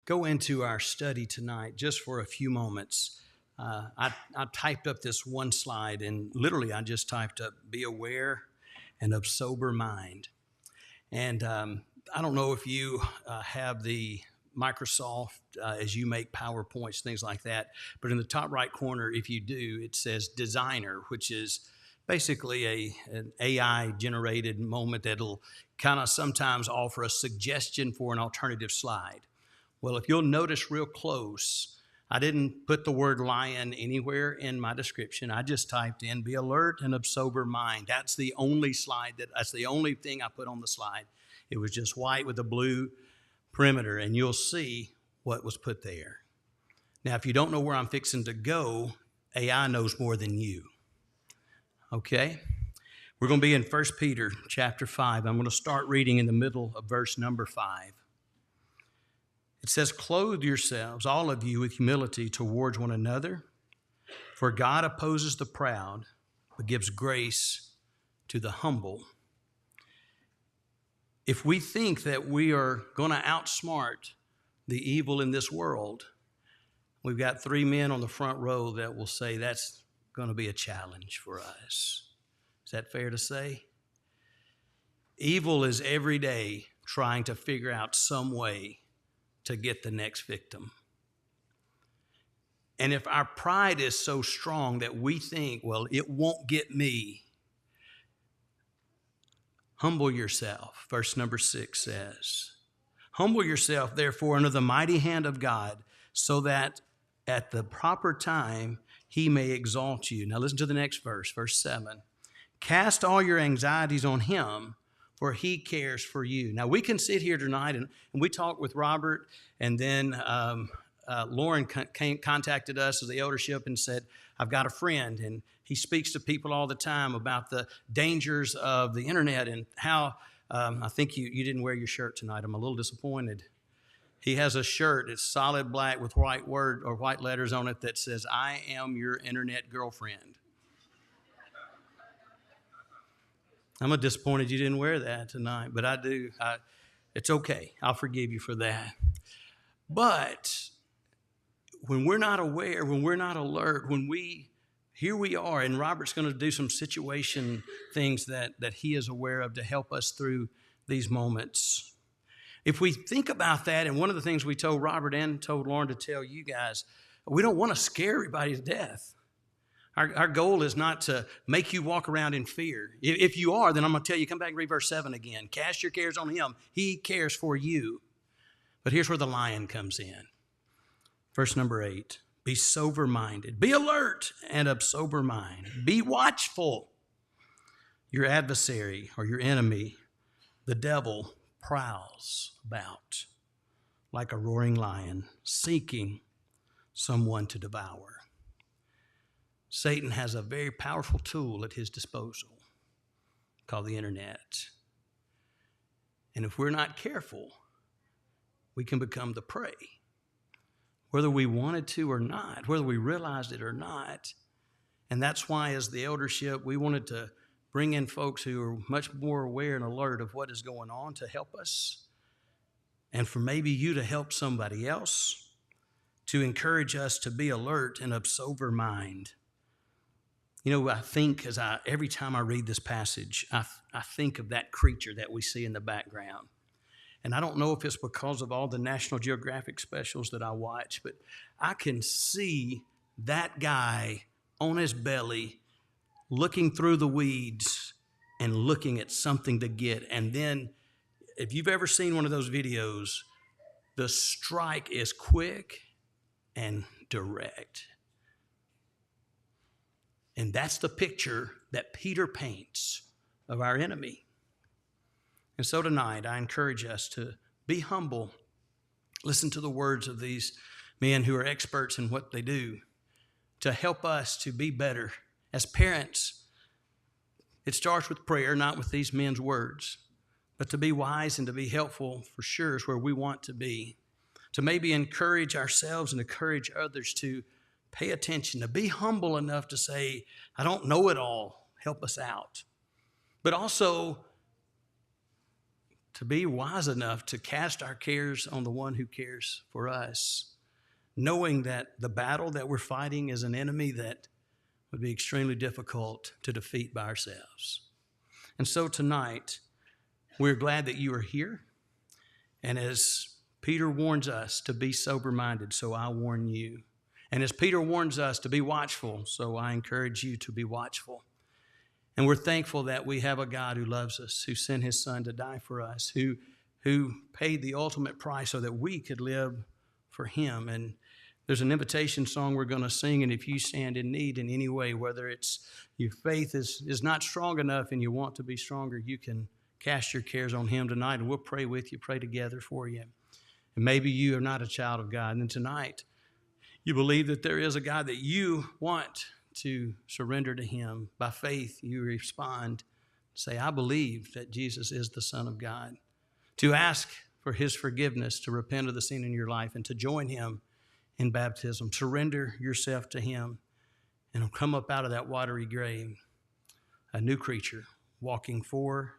go into our study tonight just for a few moments, I typed up this one slide, and literally I just typed up, be aware and of sober mind. And I don't know if you have the Microsoft as you make PowerPoints, things like that, but in the top right corner, if you do, it says Designer, which is basically an AI generated moment that'll kind of sometimes offer a suggestion for an alternative slide. Well, if you'll notice real close, I didn't put the word lion anywhere in my description. I just typed in, be alert and of sober mind. That's the only that's the only thing I put on the slide. It was just white with a blue perimeter, and you'll see what was put there. Now, if you don't know where I'm fixing to go, AI knows more than you. Okay? We're going to be in 1 Peter chapter 5. I'm going to start reading in the middle of verse number 5. It says, clothe yourselves, all of you, with humility towards one another, for God opposes the proud, but gives grace to the humble. If we think that we are going to outsmart the evil in this world, we've got three men on the front row that will say that's going to be a challenge for us. Is that fair to say? Evil is every day trying to figure out some way to get the next victim. And if our pride is so strong that we think, well, it won't get me, humble yourself. Verse number 6 says, humble yourself, therefore, under the mighty hand of God, so that at the proper time he may exalt you. Now listen to the next verse, verse 7. Cast all your anxieties on him, for he cares for you. Now, we can sit here tonight, and we talked with Robert, and then Lauren contacted us as the eldership and said, I've got a friend, and he speaks to people all the time about the dangers of the internet and how, I think you didn't wear your shirt tonight. I'm a little disappointed. He has a shirt, it's solid black with white letters on it that says, I am your internet girlfriend. I'm disappointed you didn't wear that tonight, but I do. It's okay. I'll forgive you for that. But when we're not aware, when we're not alert, here we are, and Robert's going to do some situation things that he is aware of to help us through these moments. If we think about that, and one of the things we told Robert and told Lauren to tell you guys, we don't want to scare everybody to death. Our goal is not to make you walk around in fear. If you are, then I'm going to tell you, come back and read verse 7 again. Cast your cares on him. He cares for you. But here's where the lion comes in. Verse number 8. Be sober-minded. Be alert and of sober mind. Be watchful. Your adversary or your enemy, the devil, prowls about like a roaring lion, seeking someone to devour. Satan has a very powerful tool at his disposal called the internet. And if we're not careful, we can become the prey. Whether we wanted to or not, whether we realized it or not. And that's why as the eldership, we wanted to bring in folks who are much more aware and alert of what is going on to help us. And for maybe you to help somebody else, to encourage us to be alert and of sober mind. You know, I think every time I read this passage, I think of that creature that we see in the background. And I don't know if it's because of all the National Geographic specials that I watch, but I can see that guy on his belly looking through the weeds and looking at something to get. And then if you've ever seen one of those videos, the strike is quick and direct. And that's the picture that Peter paints of our enemy. And so tonight, I encourage us to be humble. Listen to the words of these men who are experts in what they do to help us to be better. As parents, it starts with prayer, not with these men's words. But to be wise and to be helpful for sure is where we want to be. To maybe encourage ourselves and encourage others to pay attention, to be humble enough to say, I don't know it all, help us out. But also to be wise enough to cast our cares on the one who cares for us, knowing that the battle that we're fighting is an enemy that would be extremely difficult to defeat by ourselves. And so tonight, we're glad that you are here. And as Peter warns us to be sober-minded, so I warn you. And as Peter warns us to be watchful, so I encourage you to be watchful. And we're thankful that we have a God who loves us, who sent his son to die for us, who paid the ultimate price so that we could live for him. And there's an invitation song we're going to sing, and if you stand in need in any way, whether it's your faith is not strong enough and you want to be stronger, you can cast your cares on him tonight, and we'll pray with you, pray together for you. And maybe you are not a child of God, and then tonight you believe that there is a God that you want to surrender to him. By faith, you respond, say, I believe that Jesus is the Son of God. To ask for his forgiveness, to repent of the sin in your life, and to join him in baptism. Surrender yourself to him, and he'll come up out of that watery grave, a new creature, walking for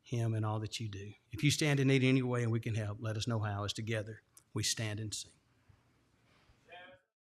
him in all that you do. If you stand in need anyway and we can help, let us know how, as together we stand and sing.